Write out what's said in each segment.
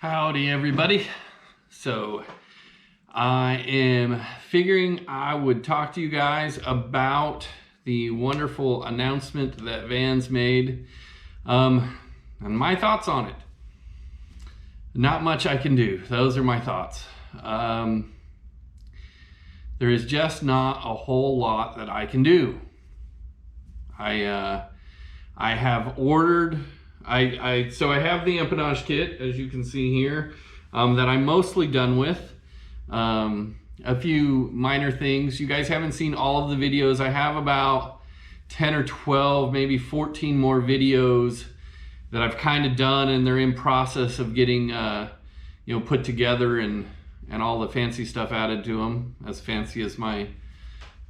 Howdy everybody. So I am figuring I would talk to you guys about the wonderful announcement that Vans made and my thoughts on it. Not much I can do. Those are my thoughts. There is just not a whole lot that I can do. I have ordered so I have the empennage kit, as you can see here, that I'm mostly done with. A few minor things. You guys haven't seen all of the videos. I have about 10 or 12, maybe 14 more videos that I've kind of done, and they're in process of getting put together and all the fancy stuff added to them, as fancy as my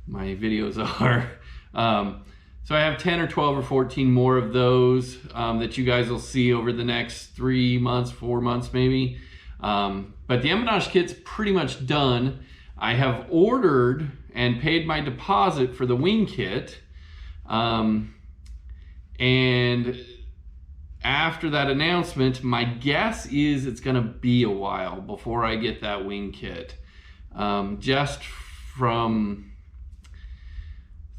videos are. So I have 10 or 12 or 14 more of those that you guys will see over the next 3 months, 4 months maybe. But the empennage kit's pretty much done. I have ordered and paid my deposit for the wing kit. And after that announcement, my guess is it's gonna be a while before I get that wing kit. Just from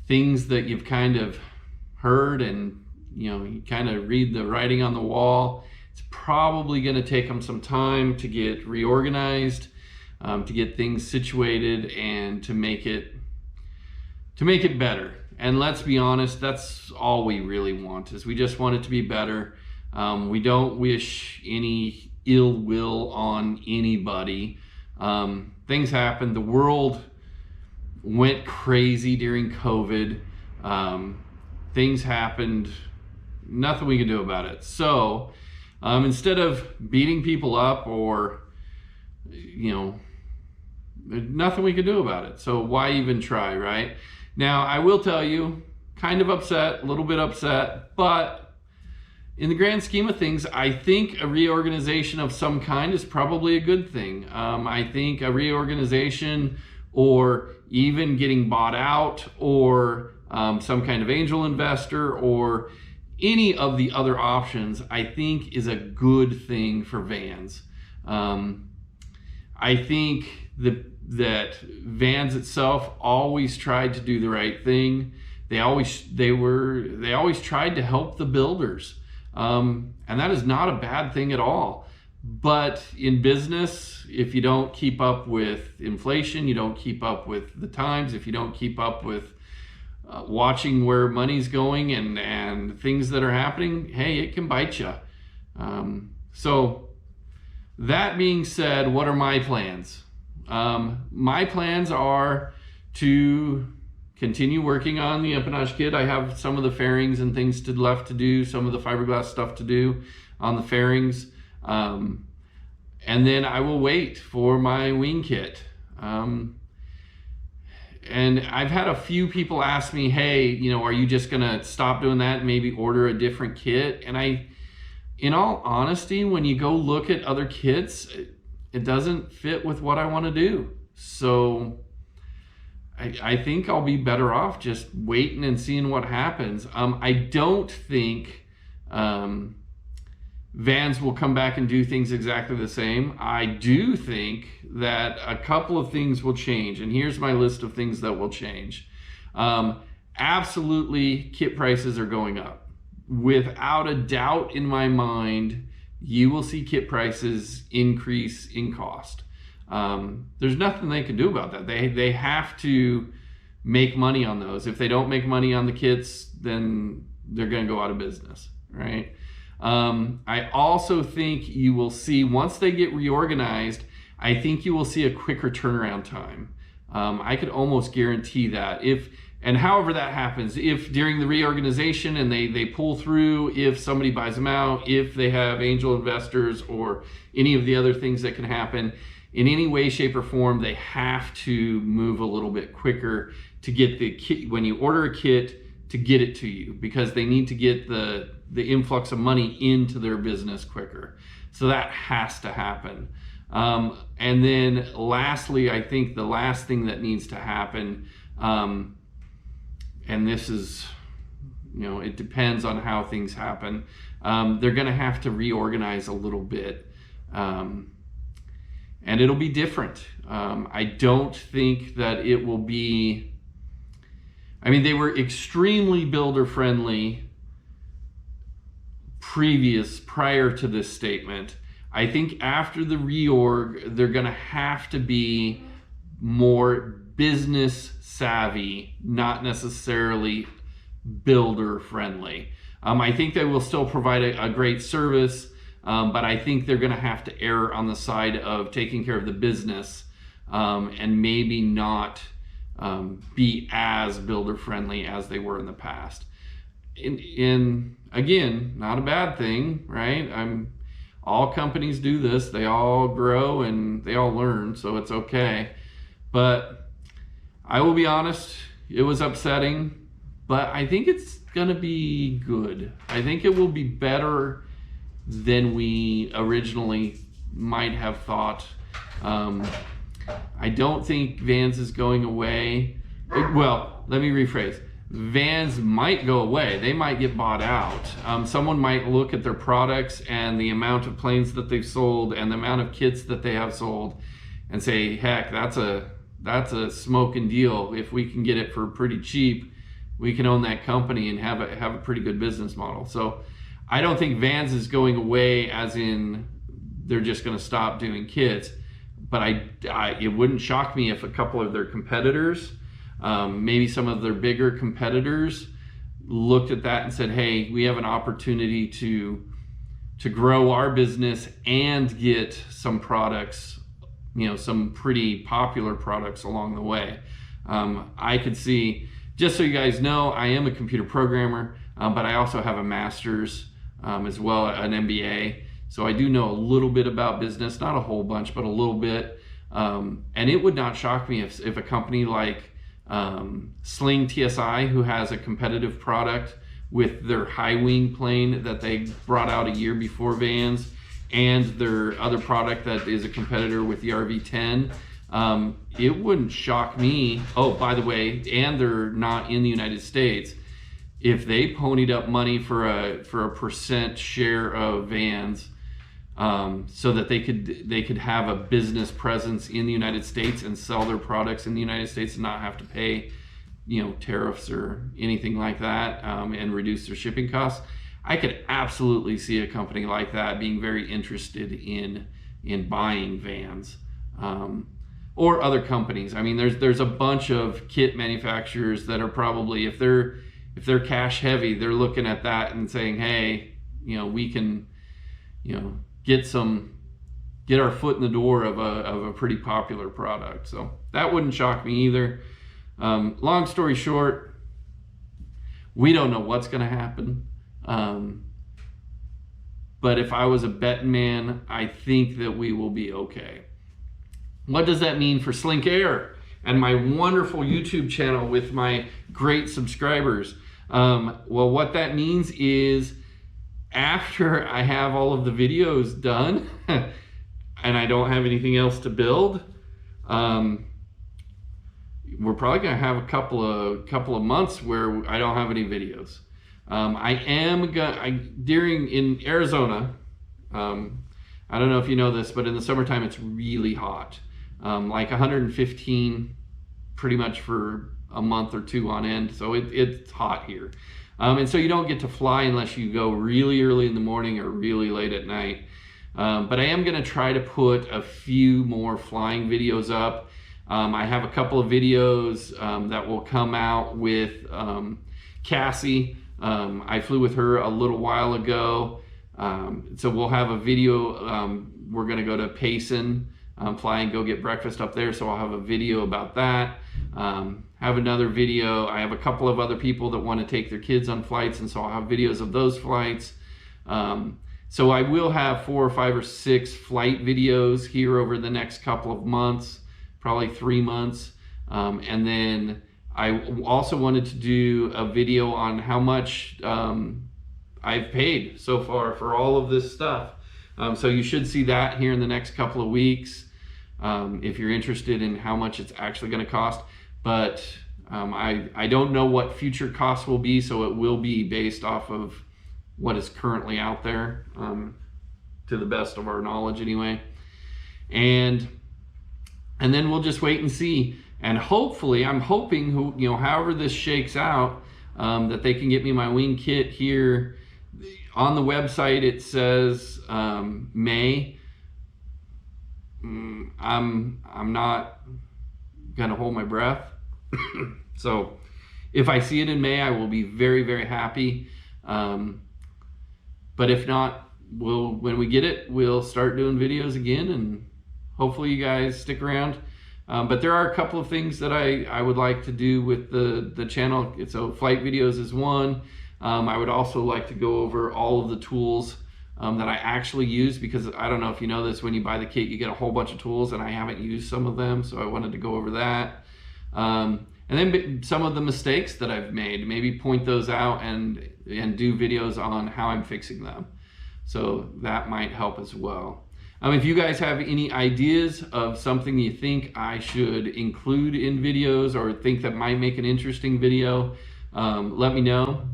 things that you've kind of heard, and you kind of read the writing on the wall, it's probably going to take them some time to get reorganized, to get things situated, and to make it better. And let's be honest, that's all we really want, is we just want it to be better. We don't wish any ill will on anybody. Things happen. The world went crazy during COVID. Things happened, nothing we can do about it. So instead of beating people up, or nothing we can do about it, so why even try, right? Now I will tell you, kind of upset, a little bit upset, but in the grand scheme of things, I think a reorganization of some kind is probably a good thing. I think a reorganization, or even getting bought out, or some kind of angel investor, or any of the other options, I think is a good thing for Vans. I think that Vans itself always tried to do the right thing. They always tried to help the builders, and that is not a bad thing at all. But in business, if you don't keep up with inflation, you don't keep up with the times, if you don't keep up with watching where money's going and things that are happening, hey, it can bite you. So that being said, what are my plans? My plans are to continue working on the empennage kit. I have some of the fairings and things left to do, some of the fiberglass stuff to do on the fairings. And then I will wait for my wing kit. And I've had a few people ask me, hey, are you just gonna stop doing that and maybe order a different kit? And in all honesty, when you go look at other kits, it doesn't fit with what I want to do. So I think I'll be better off just waiting and seeing what happens. I don't think Vans will come back and do things exactly the same. I do think that a couple of things will change, and here's my list of things that will change. Absolutely, kit prices are going up. Without a doubt in my mind, you will see kit prices increase in cost. There's nothing they can do about that. They have to make money on those. If they don't make money on the kits, then they're going to go out of business, right? I also think you will see, once they get reorganized, I think you will see a quicker turnaround time. I could almost guarantee that. However that happens, if during the reorganization and they pull through, if somebody buys them out, if they have angel investors, or any of the other things that can happen, in any way, shape, or form, they have to move a little bit quicker to get the kit, when you order a kit, to get it to you, because they need to get the influx of money into their business quicker. So that has to happen. And then lastly, I think the last thing that needs to happen, and this is, it depends on how things happen. They're gonna have to reorganize a little bit. And it'll be different. I don't think that it will be, I mean, they were extremely builder friendly prior to this statement. I think after the reorg, they're going to have to be more business savvy, not necessarily builder friendly. I think they will still provide a great service, but I think they're going to have to err on the side of taking care of the business, and maybe not be as builder friendly as they were in the past. In again, not a bad thing, right? All companies do this. They all grow and they all learn, so it's okay. But I will be honest, it was upsetting, but I think it's gonna be good. I think it will be better than we originally might have thought. I don't think Vans is going away. Well, let me rephrase. Vans might go away. They might get bought out. Someone might look at their products and the amount of planes that they've sold and the amount of kits that they have sold and say, heck, that's a smoking deal. If we can get it for pretty cheap, we can own that company and have a pretty good business model. So I don't think Vans is going away as in they're just going to stop doing kits, but it wouldn't shock me if a couple of their competitors, maybe some of their bigger competitors, looked at that and said, hey, we have an opportunity to grow our business and get some products, some pretty popular products along the way. I could see, just so you guys know, I am a computer programmer, but I also have a master's as well, an MBA. So I do know a little bit about business, not a whole bunch, but a little bit. And it would not shock me if a company like Sling TSI, who has a competitive product with their high wing plane that they brought out a year before Vans, and their other product that is a competitor with the RV-10, it wouldn't shock me. Oh, by the way, and they're not in the United States. If they ponied up money for a percent share of Vans, so that they could have a business presence in the United States and sell their products in the United States and not have to pay, tariffs or anything like that, and reduce their shipping costs, I could absolutely see a company like that being very interested in buying Vans, or other companies. I mean, there's a bunch of kit manufacturers that are probably, if they're cash heavy, they're looking at that and saying, hey, we can, get our foot in the door of a pretty popular product. So that wouldn't shock me either. Long story short, we don't know what's going to happen. But if I was a betting man, I think that we will be okay. What does that mean for Slink Air and my wonderful YouTube channel with my great subscribers? Well, what that means is, after I have all of the videos done and I don't have anything else to build, we're probably gonna have a couple of months where I don't have any videos. In Arizona, I don't know if you know this, but in the summertime it's really hot, like 115 pretty much for a month or two on end. So it's hot here. And so you don't get to fly unless you go really early in the morning or really late at night. But I am going to try to put a few more flying videos up. I have a couple of videos that will come out with Cassie. I flew with her a little while ago. So we'll have a video. We're going to go to Payson, fly and go get breakfast up there. So I'll have a video about that. Have another video. I have a couple of other people that want to take their kids on flights, and so I'll have videos of those flights. So I will have 4 or 5 or 6 flight videos here over the next couple of months, probably 3 months. And then I also wanted to do a video on how much I've paid so far for all of this stuff. So you should see that here in the next couple of weeks, if you're interested in how much it's actually going to cost. But I don't know what future costs will be, so it will be based off of what is currently out there. to the best of our knowledge anyway. And then we'll just wait and see. And hopefully, I'm hoping, you know, however this shakes out, that they can get me my wing kit here. On the website, it says May. I'm not gonna hold my breath. So if I see it in May, I will be very, very happy. But if not, when we get it, we'll start doing videos again, and hopefully you guys stick around. But there are a couple of things that I would like to do with the channel. So flight videos is one. I would also like to go over all of the tools that I actually use, because I don't know if you know this, when you buy the kit, you get a whole bunch of tools, and I haven't used some of them, so I wanted to go over that. And then some of the mistakes that I've made, maybe point those out and do videos on how I'm fixing them. So that might help as well. If you guys have any ideas of something you think I should include in videos, or think that might make an interesting video, let me know.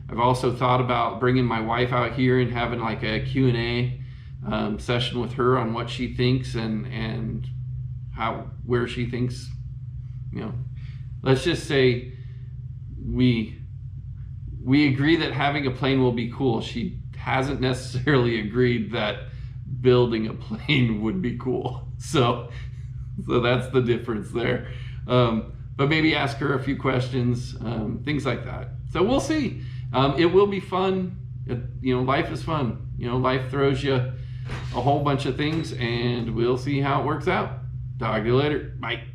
I've also thought about bringing my wife out here and having like a Q&A session with her on what she thinks and where she thinks, you know, let's just say we agree that having a plane will be cool. She hasn't necessarily agreed that building a plane would be cool. So that's the difference there. But maybe ask her a few questions, things like that. So we'll see. It will be fun. You know, life is fun. You know, life throws you a whole bunch of things, and we'll see how it works out. Talk to you later. Bye.